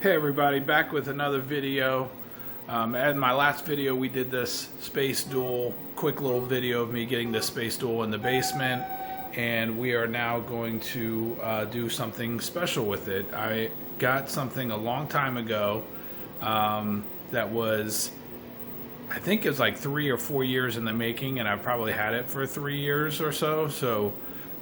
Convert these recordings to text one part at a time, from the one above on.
Hey everybody, back with another video. In my last video we did this Space Duel, quick little video of me getting this Space Duel in the basement, and we are now going to do something special with it. I got something a long time ago that was, I think it was like 3 or 4 years in the making, and I've probably had it for 3 years or so.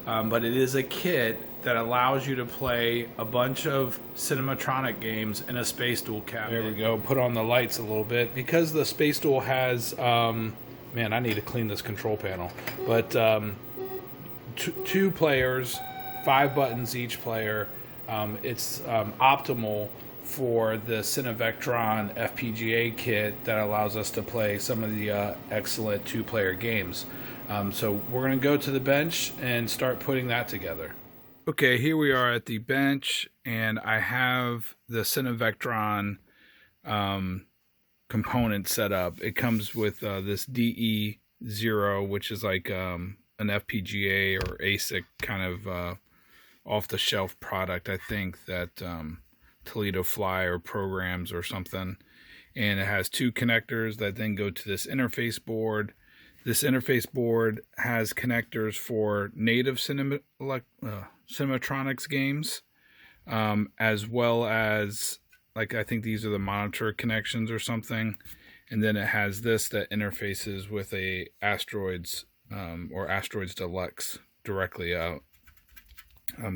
But it is a kit that allows you to play a bunch of Cinevectron games in a Space Duel cabinet. There we go. Put on the lights a little bit. Because the Space Duel has, man, I need to clean this control panel. But two players, 5 buttons each player. It's optimal for the Cinevectron FPGA kit that allows us to play some of the excellent 2-player games. So we're going to go to the bench and start putting that together. Okay, here we are at the bench, and I have the Cinevectron component set up. It comes with this DE0, which is like an FPGA or ASIC kind of off-the-shelf product, I think, that Toledo Fly or programs or something. And it has 2 connectors that then go to this interface board. This interface board has connectors for native Cinematronics games, as well as, like, I think these are the monitor connections or something. And then it has this that interfaces with a Asteroids or Asteroids Deluxe directly out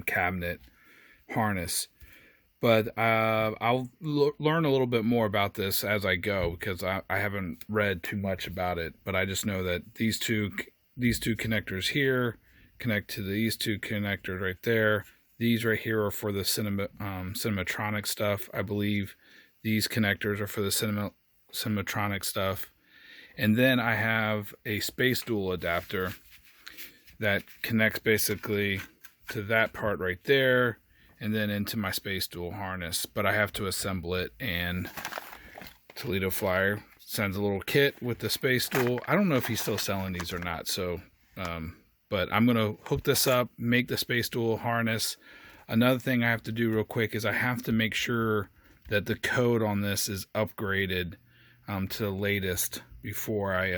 cabinet harness. But I'll learn a little bit more about this as I go, because I haven't read too much about it. But I just know that these two connectors here connect to these 2 connectors right there. These right here are for the Cinematronic stuff. I believe these connectors are for the Cinematronic stuff. And then I have a Space Duel adapter that connects basically to that part right there, and then into my Space Duel harness. But I have to assemble it, and Toledo Flyer sends a little kit with the Space Duel. I don't know if he's still selling these or not, so but I'm going to hook this up, make the Space Duel harness. Another thing I have to do real quick is I have to make sure that the code on this is upgraded to the latest before I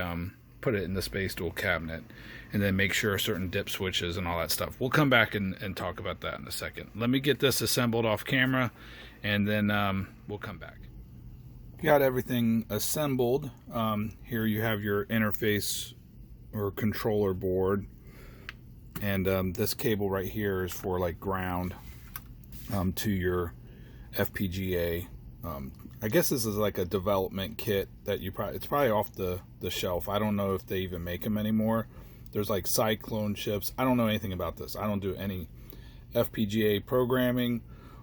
put it in the Space Duel cabinet, and then make sure certain dip switches and all that stuff. We'll come back and talk about that in a second. Let me get this assembled off camera, and then we'll come back. Got everything assembled. Here you have your interface or controller board, and this cable right here is for like ground to your FPGA. I guess this is like a development kit that it's probably off the shelf. I don't know if they even make them anymore. There's like Cyclone chips. I don't know anything about this. I don't do any FPGA programming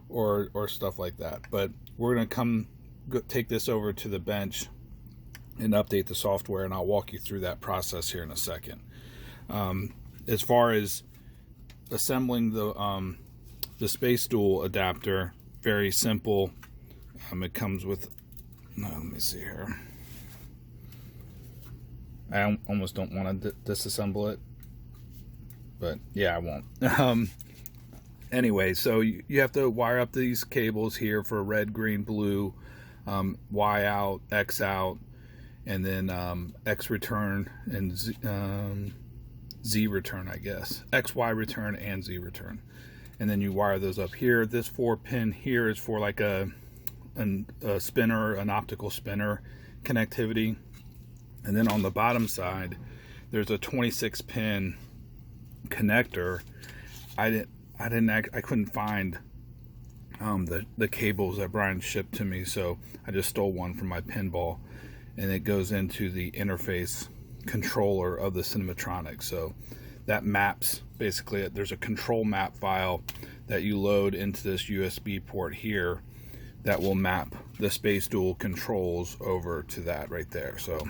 or stuff like that. But we're gonna take this over to the bench and update the software, and I'll walk you through that process here in a second. As far as assembling the Space Duel adapter, very simple. It comes with, let me see here. I almost don't want to disassemble it, but yeah, I won't. Anyway, so you have to wire up these cables here for red, green, blue, Y out, X out, and then X return and Z return, I guess. X, Y return and Z return. And then you wire those up here. This 4-pin here is for like a spinner, an optical spinner connectivity. And then on the bottom side, there's a 26-pin connector. I couldn't find the cables that Brian shipped to me, so I just stole one from my pinball, and it goes into the interface controller of the Cinematronic. So that maps, basically, there's a control map file that you load into this USB port here that will map the Space Duel controls over to that right there. So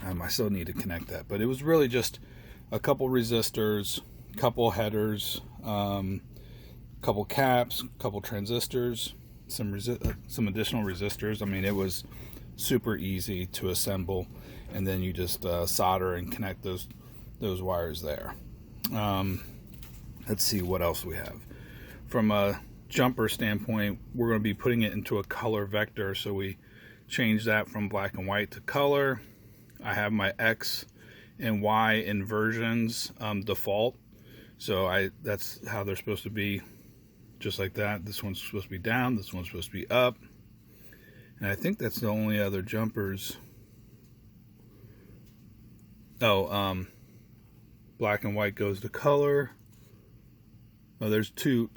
I still need to connect that, but it was really just a couple resistors, couple headers, couple caps, couple transistors, some additional resistors. I mean, it was super easy to assemble, and then you just solder and connect those wires there. Let's see what else we have. From a jumper standpoint, we're going to be putting it into a color vector. So we change that from black and white to color. I have my X and Y inversions default. So that's how they're supposed to be, just like that. This one's supposed to be down, this one's supposed to be up. And I think that's the only other jumpers. Oh, black and white goes to color. Oh, there's two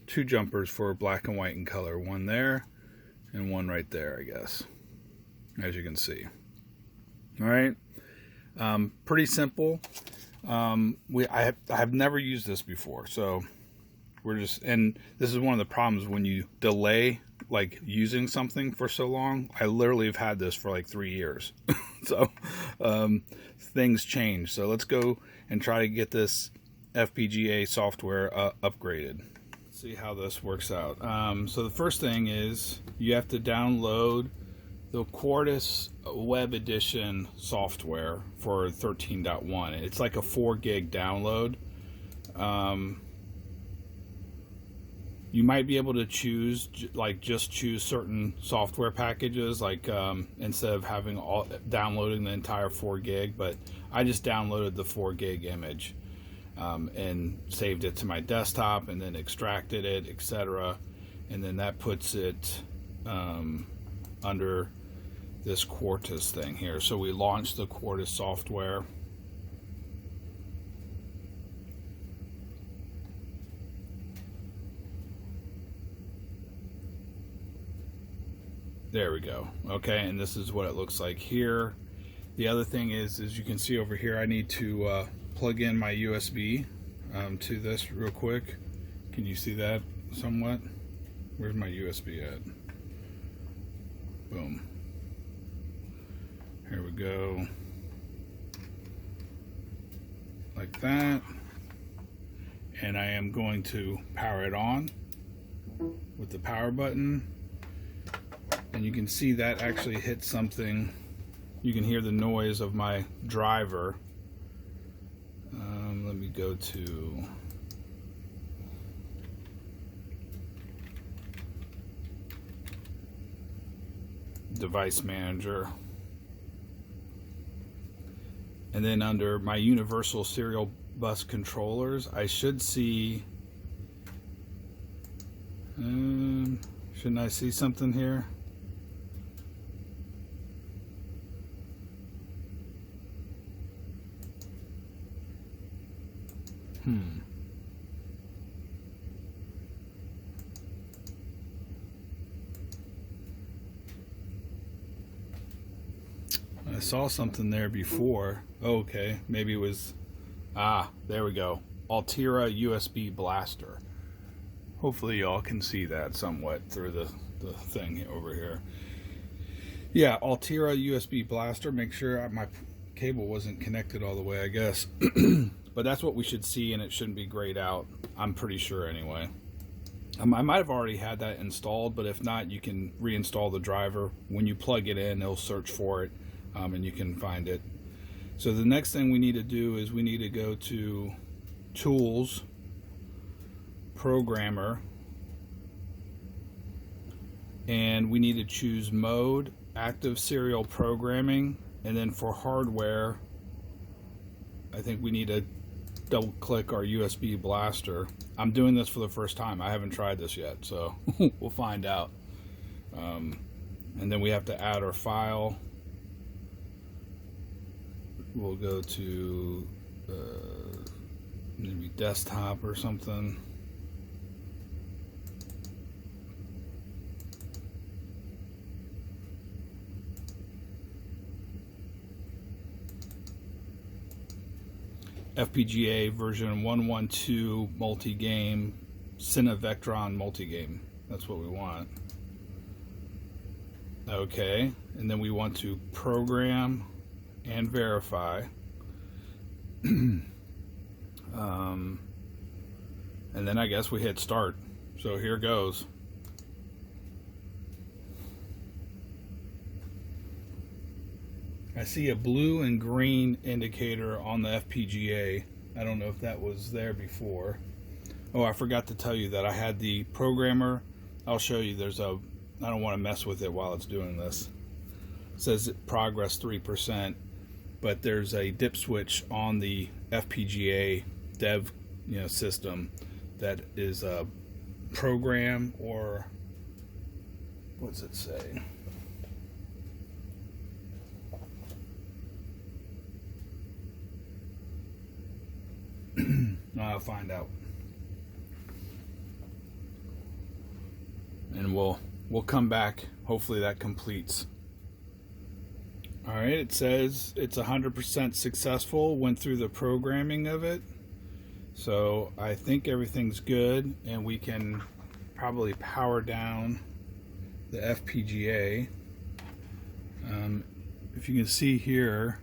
jumpers for black and white and color. One there and one right there, I guess, as you can see. All right, pretty simple. I have never used this before, so we're just, and this is one of the problems when you delay like using something for so long. I literally have had this for like 3 years. So things change. So let's go and try to get this FPGA software upgraded. Let's see how this works out. So the first thing is you have to download the Quartus Web Edition software for 13.1. It's like a 4 gig download. You might be able to choose, like, just choose certain software packages, like instead of having downloading the entire 4 gig. But I just downloaded the 4 gig image and saved it to my desktop, and then extracted it, etc. And then that puts it under this Quartus thing here. So we launched the Quartus software. There we go. Okay, and this is what it looks like here. The other thing is, as you can see over here, I need to plug in my USB to this real quick. Can you see that somewhat? Where's my USB at? Boom. Here we go. Like that. And I am going to power it on with the power button. And you can see that actually hit something. You can hear the noise of my driver. Let me go to Device Manager. And then under my Universal Serial Bus Controllers, I should see... shouldn't I see something here? I saw something there before. Oh, okay, maybe it was... there we go. Altera USB Blaster. Hopefully y'all can see that somewhat through the thing over here. Yeah, Altera USB Blaster. Make sure my cable wasn't connected all the way, I guess. But that's what we should see, and it shouldn't be grayed out. I'm pretty sure anyway. I might have already had that installed, but if not, you can reinstall the driver. When you plug it in, it'll search for it, and you can find it. So the next thing we need to do is we need to go to Tools, Programmer, and we need to choose Mode, Active Serial Programming, and then for hardware, I think we need to double click our USB blaster. I'm doing this for the first time. I haven't tried this yet, so we'll find out. And then we have to add our file. We'll go to maybe desktop or something. FPGA version 112 multi-game, Cinevectron multi-game. That's what we want. Okay, and then we want to program and verify. And then I guess we hit start. So here goes. I see a blue and green indicator on the FPGA. I don't know if that was there before. Oh, I forgot to tell you that I had the programmer. I'll show you. I don't want to mess with it while it's doing this. It says progress 3%, but there's a dip switch on the FPGA dev system that is a program, or what's it say? I'll find out. And we'll come back. Hopefully that completes. All right, it says it's 100% successful, went through the programming of it. So I think everything's good, and we can probably power down the FPGA. If you can see here,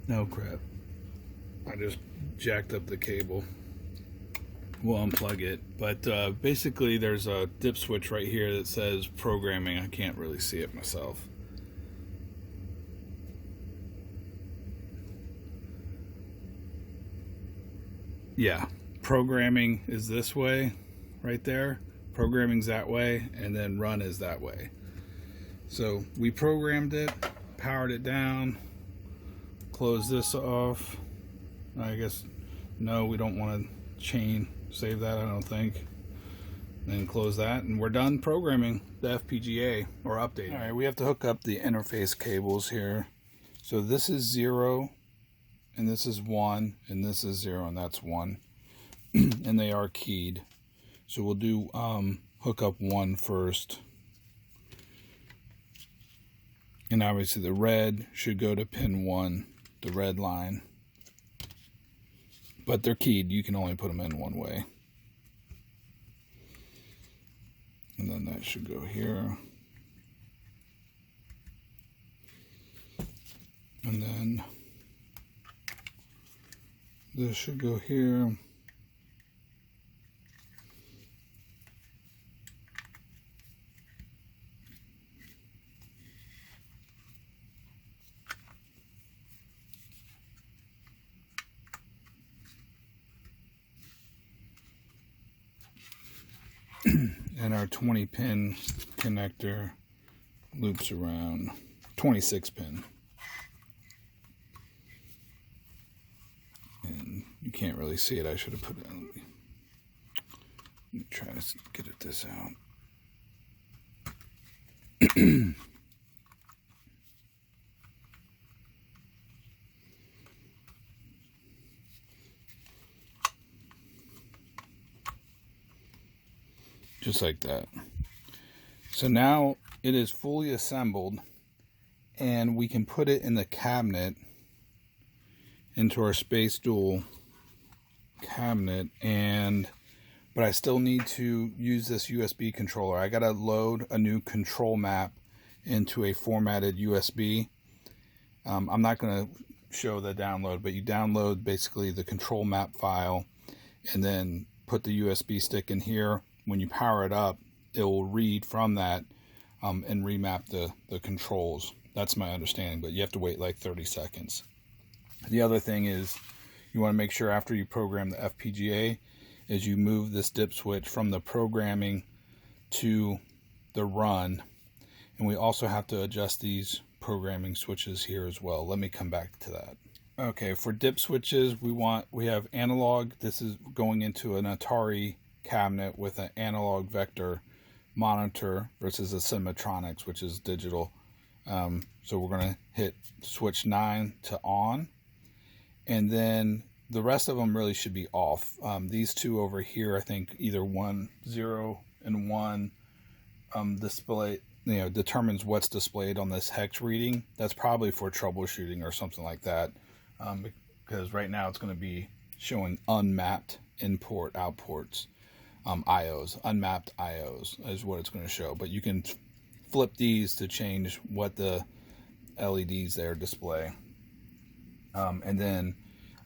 no crap, I just jacked up the cable. We'll unplug it, but basically there's a dip switch right here that says programming. I can't really see it myself. Yeah, programming is this way right there, programming's that way, and then run is that way. So we programmed it, powered it down, close this off. I guess no, we don't want to save that, I don't think. Then close that, and we're done programming the FPGA, or updating. All right, we have to hook up the interface cables here. So this is 0, and this is 1, and this is 0, and that's 1. And they are keyed. So we'll do hook up 1 first. And obviously the red should go to pin 1, the red line. But they're keyed, you can only put them in one way. And then that should go here. And then this should go here. And our 20 pin connector loops around 26 pin. And you can't really see it. I should have put it on. Let me try to get this out. Just like that. So now it is fully assembled, and we can put it in the cabinet, into our Space Duel cabinet, but I still need to use this USB controller. I gotta load a new control map into a formatted USB. I'm not gonna show the download, but you download basically the control map file and then put the USB stick in here. When you power it up, it will read from that and remap the controls. That's my understanding, but you have to wait like 30 seconds. The other thing is, you want to make sure after you program the FPGA is you move this dip switch from the programming to the run. And we also have to adjust these programming switches here as well. Let me come back to that. Okay, for dip switches, we have analog. This is going into an Atari cabinet with an analog vector monitor versus a Cinevectron, which is digital. So we're going to hit switch 9 to on, and then the rest of them really should be off. These two over here, I think either 1, 0, and 1 display, determines what's displayed on this hex reading. That's probably for troubleshooting or something like that, because right now it's going to be showing unmapped input outputs. IOs, unmapped IOs is what it's going to show, but you can flip these to change what the LEDs there display. And then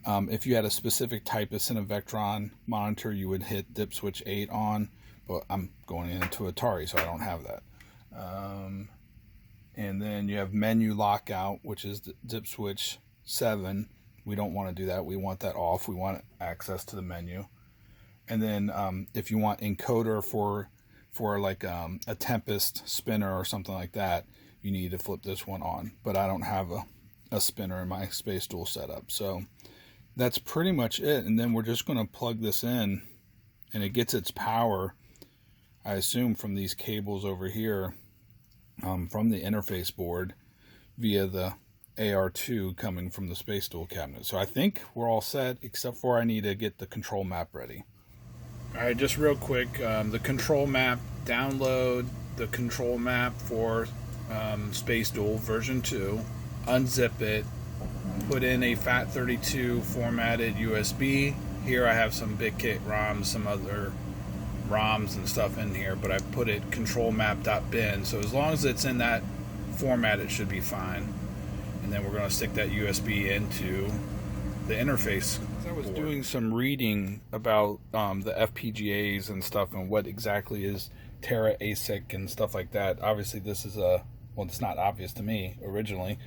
if you had a specific type of Cinevectron monitor, you would hit dip switch 8 on, but I'm going into Atari, so I don't have that. And then you have menu lockout, which is the dip switch 7, We don't want to do that. We want that off. We want access to the menu. And then if you want encoder for like a Tempest spinner or something like that, you need to flip this one on. But I don't have a spinner in my Space Duel setup. So that's pretty much it. And then we're just going to plug this in, and it gets its power, I assume, from these cables over here, from the interface board via the AR2 coming from the Space Duel cabinet. So I think we're all set, except for I need to get the control map ready. Alright, just real quick, the control map, download the control map for Space Duel version 2, unzip it, put in a FAT32 formatted USB. Here I have some BitKit ROMs, some other ROMs and stuff in here, but I put it control map.bin, so as long as it's in that format it should be fine. And then we're going to stick that USB into the interface. I was doing some reading about the FPGAs and stuff and what exactly is Terra ASIC and stuff like that. Obviously this is well, it's not obvious to me originally.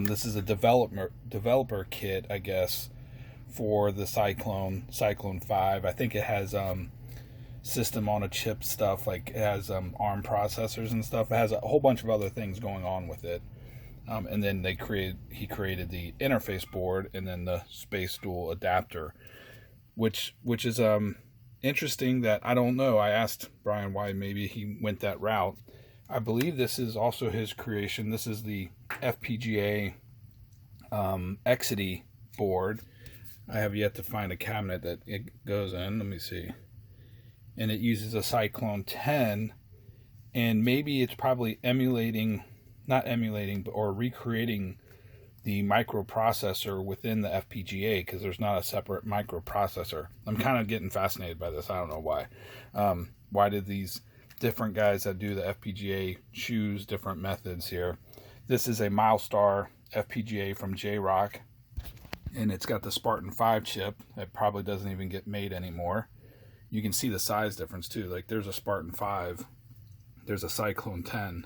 This is a developer kit, I guess, for the Cyclone 5. I think it has system on a chip stuff, like it has ARM processors and stuff. It has a whole bunch of other things going on with it. And then he created the interface board and then the Space Duel adapter, which is interesting. That I don't know. I asked Brian why maybe he went that route. I believe this is also his creation. This is the FPGA Exide board. I have yet to find a cabinet that it goes in. Let me see. And it uses a Cyclone 10, and maybe it's probably not emulating, or recreating the microprocessor within the FPGA, because there's not a separate microprocessor. I'm kind of getting fascinated by this. I don't know why. Why did these different guys that do the FPGA choose different methods here? This is a Milestar FPGA from J-Rock, and it's got the Spartan 5 chip that probably doesn't even get made anymore. You can see the size difference too. Like there's a Spartan 5, there's a Cyclone 10,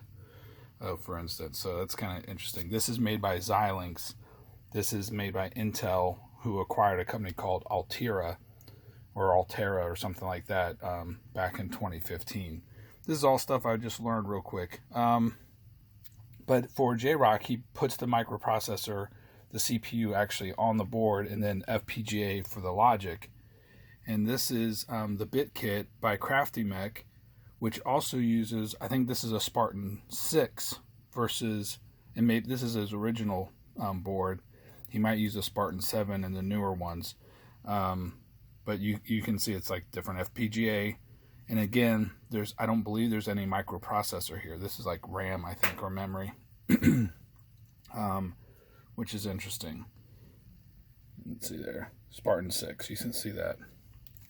for instance. So that's kind of interesting. This is made by Xilinx. This is made by Intel, who acquired a company called Altera or something like that back in 2015. This is all stuff I just learned real quick. But for J-Rock, he puts the microprocessor, the CPU actually on the board, and then FPGA for the logic. And this is the bit kit by CraftyMech, which also uses, I think this is a Spartan 6 versus, and maybe this is his original board. He might use a Spartan 7 in the newer ones. But you can see it's like different FPGA. And again, I don't believe there's any microprocessor here. This is like RAM, I think, or memory, which is interesting. Let's see there, Spartan 6, you can see that.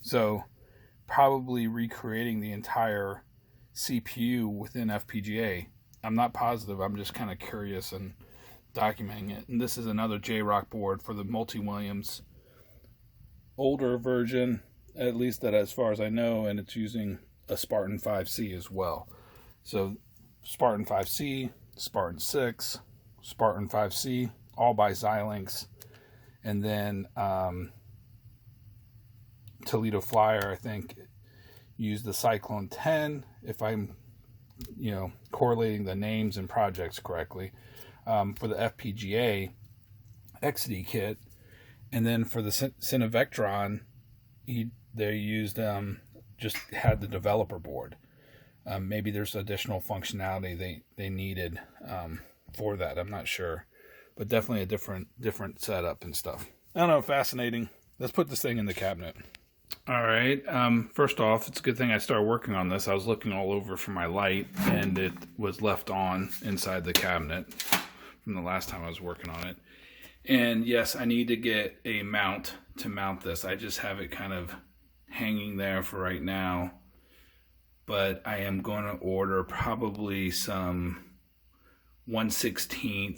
So probably recreating the entire CPU within FPGA. I'm not positive, I'm just kind of curious and documenting it. And this is another J-Rock board for the Multi-Williams older version, at least that as far as I know, and it's using a Spartan 5C as well. So Spartan 5C, Spartan 6, Spartan 5C, all by Xilinx. And then Toledo Flyer, I think, used the Cyclone 10, if I'm correlating the names and projects correctly, for the FPGA Exide kit. And then for the Cinevectron, they used just had the developer board. Maybe there's additional functionality they needed for that. I'm not sure, but definitely a different setup and stuff. I don't know, fascinating. Let's put this thing in the cabinet. All right. First off, it's a good thing I started working on this. I was looking all over for my light, and it was left on inside the cabinet from the last time I was working on it. And yes, I need to get a mount to mount this. I just have it kind of hanging there for right now. But I am going to order probably some 1/16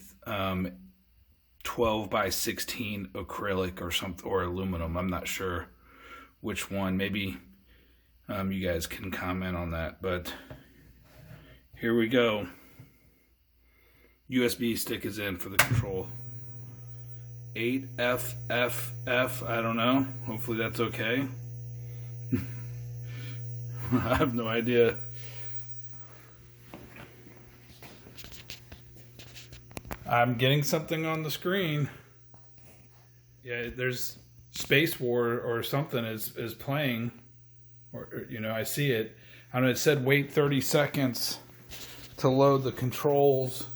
12 by 16 acrylic or something, or aluminum. I'm not sure which one. Maybe you guys can comment on that. But here we go. USB stick is in for the control. 8FFF. I don't know. Hopefully that's okay. I have no idea. I'm getting something on the screen. Yeah, there's Space War or something is playing. Or, I see it. I don't know, it said wait 30 seconds to load the controls.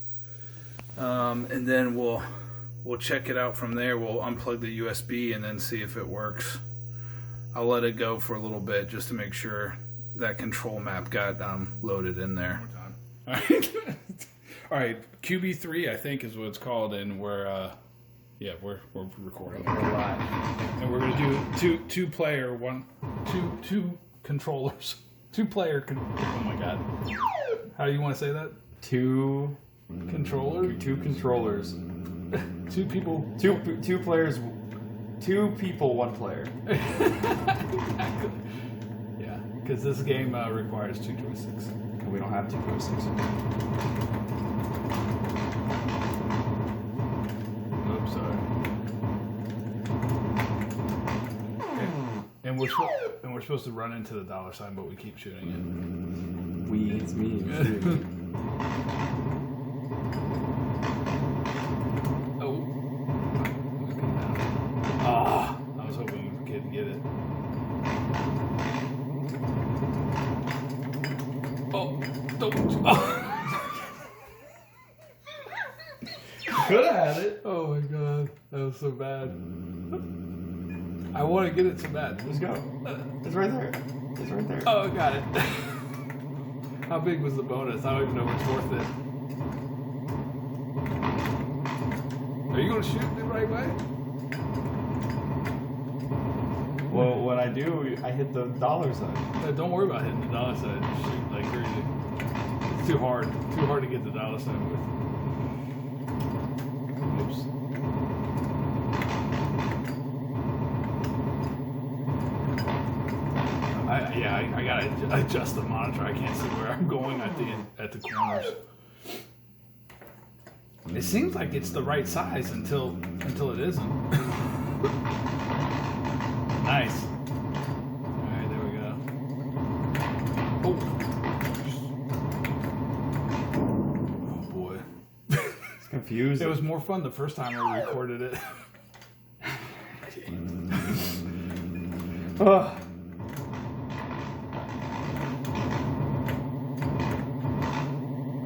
And then we'll check it out from there. We'll unplug the USB and then see if it works. I'll let it go for a little bit just to make sure that control map got loaded in there. All right. All right, QB3 I think is what it's called, and we're recording. We're live, and we're gonna do two controllers, oh my god, how do you want to say that? Two controllers, two people, two players, two people, one player. Exactly. Yeah, because this game requires 2 joysticks. And we don't have 2 joysticks. Oops, sorry. Okay. And we're supposed to run into the $, but we keep shooting it. It's me. I was hoping we could get it. Oh, don't. Could have had it. Oh my god, that was so bad. I want to get it so bad. Let's go. It's right there. It's right there. Oh, got it. How big was the bonus? I don't even know what's worth it. Are you going to shoot the right way? Well, when I do, I hit the $sign. No, don't worry about hitting the $sign. Just shoot like crazy. It's too hard. Too hard to get the $sign with. Oops. I gotta adjust the monitor. I can't see where I'm going at the corners. It seems like it's the right size until it isn't. Nice. All right, there we go. Oh boy. It's confused. It was more fun the first time I recorded it. Oh.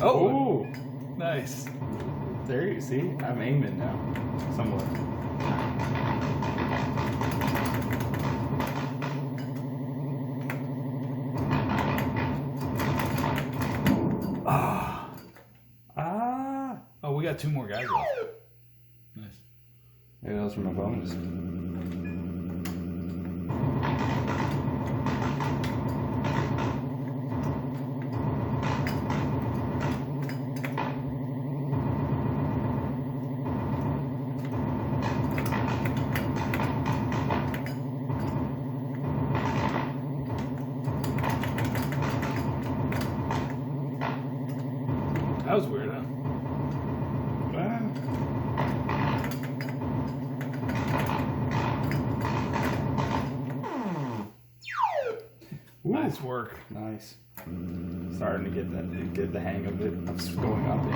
Oh, nice. There you see, I'm aiming now, somewhat. Oh, we got 2 more guys left. Nice. Maybe those were my bonus. That was weird, huh? Nice work. Nice. Starting to get the hang of it. I'm just going up and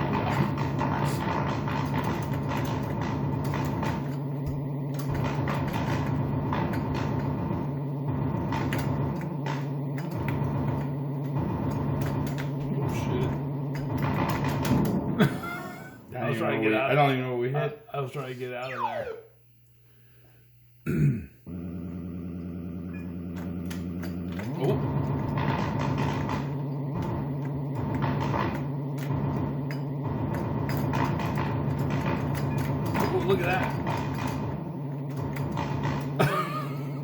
I was trying to get out. I don't even know what we hit. I was trying to get out of there. Oh. Oh, look at that.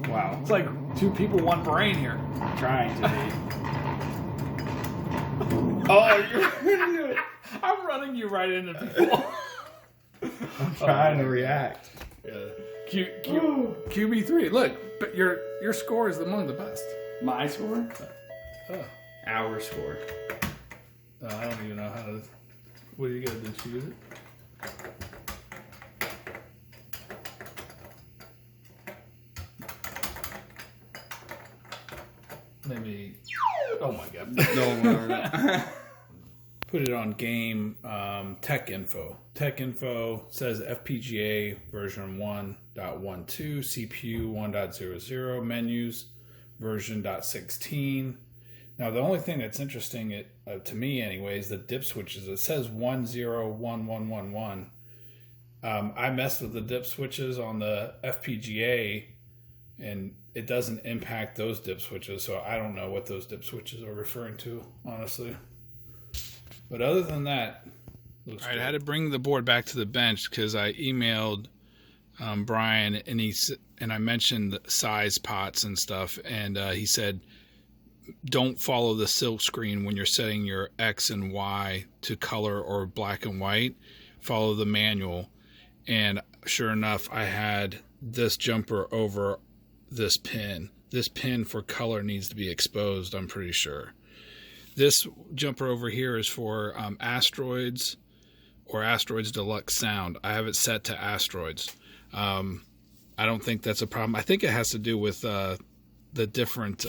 Wow. It's like 2 people, 1 brain here. I'm trying to be. Oh, you're running into it. I'm running you right into people. I'm trying to react. Yeah. QB3. Look, but your score is among the best. My score? Our score. I don't even know how to. What are you gonna do? Shoot it? again. Don't worry. Put it on game tech info. Tech info says FPGA version 1.12, CPU 1.00, menus version .16. Now the only thing that's interesting to me anyway is the dip switches. It says 101111. I messed with the dip switches on the FPGA and it doesn't impact those dip switches, so I don't know what those dip switches are referring to, honestly. But other than that, looks good. I had to bring the board back to the bench because I emailed Brian and I mentioned the size pots and stuff, and he said, don't follow the silk screen when you're setting your X and Y to color or black and white. Follow the manual. And sure enough, I had this jumper over this pin. This pin for color needs to be exposed, I'm pretty sure. This jumper over here is for Asteroids or Asteroids Deluxe Sound. I have it set to Asteroids. I don't think that's a problem. I think it has to do with the different...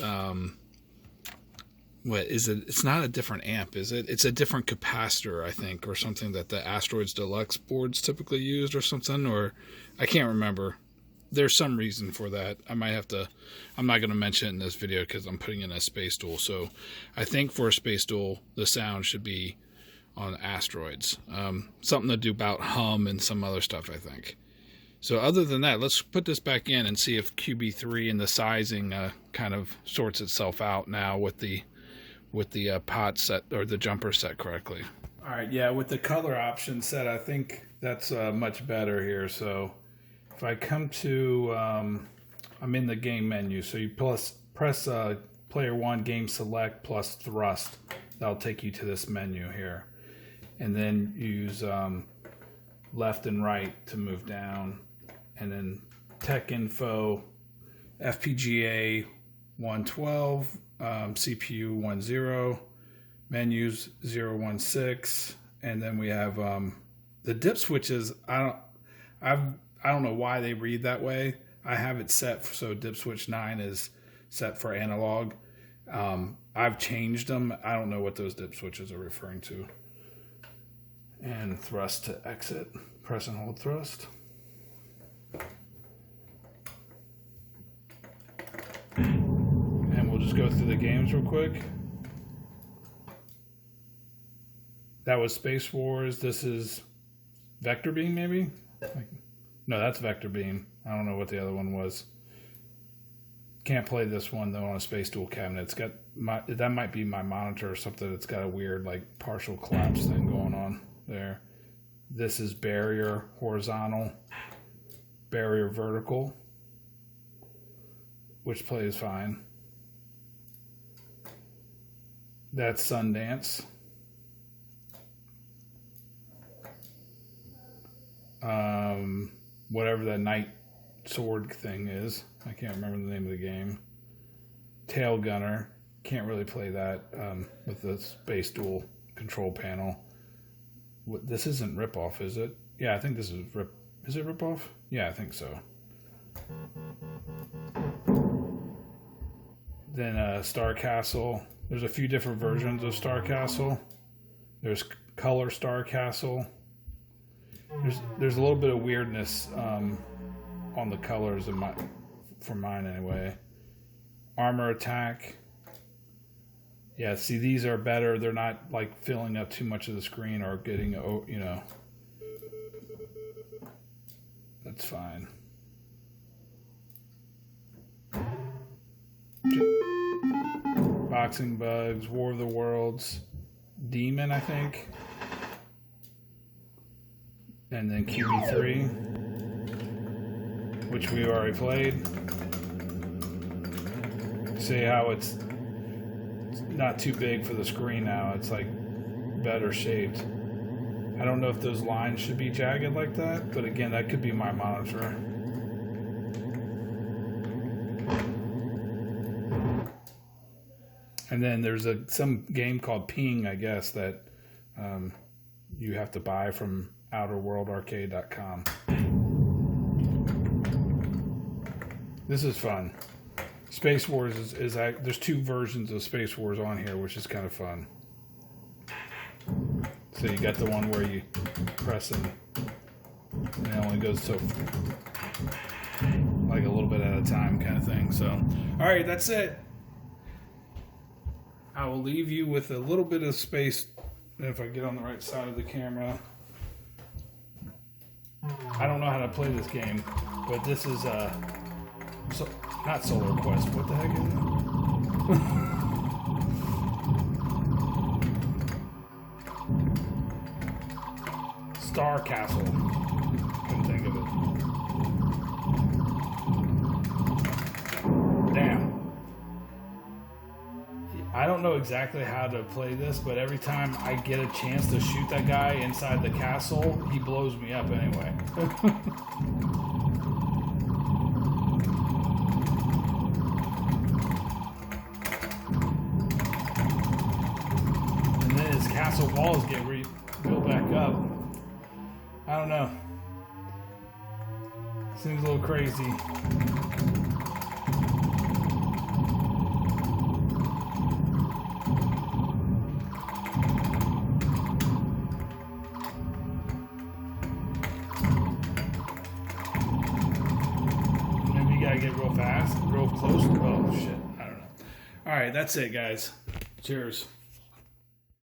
what is it? It's not a different amp, is it? It's a different capacitor, I think, or something that the Asteroids Deluxe boards typically used or something, or I can't remember. There's some reason for that. I'm not going to mention it in this video because I'm putting in a Space Duel. So I think for a Space Duel, the sound should be on Asteroids. Something to do about hum and some other stuff, I think. So other than that, let's put this back in and see if QB3 and the sizing kind of sorts itself out now with the pot set or the jumper set correctly. All right, yeah, with the color option set, I think that's much better here. So if I come to, I'm in the game menu. So you press player 1 game select plus thrust. That'll take you to this menu here. And then use left and right to move down. And then tech info, FPGA 112, CPU 10, menus 016, and then we have the dip switches. I don't know why they read that way. I have it set so dip switch 9 is set for analog. I've changed them. I don't know what those dip switches are referring to. And thrust to exit. Press and hold thrust. And we'll just go through the games real quick. That was Space Wars. This is Vector Beam, maybe? No, that's Vector Beam. I don't know what the other one was. Can't play this one though on a Space Duel cabinet. It's got that might be my monitor or something. It's got a weird like partial collapse thing going on there. This is barrier horizontal, barrier vertical, which plays fine. That's Sundance. Whatever that knight sword thing is. I can't remember the name of the game. Tail Gunner. Can't really play that with the Space Duel control panel. This isn't Ripoff, is it? Yeah, I think this is Is it Ripoff? Yeah, I think so. Then Star Castle. There's a few different versions of Star Castle. There's Color Star Castle. There's a little bit of weirdness on the colors for mine anyway. Armor Attack. Yeah, see, these are better. They're not like filling up too much of the screen or getting, you know. That's fine. Boxing Bugs, War of the Worlds, Demon, I think. And then QB3, which we already played. See how it's not too big for the screen now. It's like better shaped. I don't know if those lines should be jagged like that, but again, that could be my monitor. And then there's some game called Ping, I guess, that you have to buy from outerworldarcade.com. This is fun. Space Wars is there's 2 versions of Space Wars on here, which is kind of fun. So you got the one where you press and it only goes to like a little bit at a time kind of thing. So, all right, that's it. I will leave you with a little bit of space. If I get on the right side of the camera. I don't know how to play this game, but this is not Solar Quest. What the heck is it? Star Castle. Couldn't think of it. Damn. I don't know exactly how to play this, but every time I get a chance to shoot that guy inside the castle, he blows me up anyway. And then his castle walls get built back up. I don't know. Seems a little crazy. Gotta get real fast, real close. Oh shit, I don't know. All right, that's it, guys. Cheers.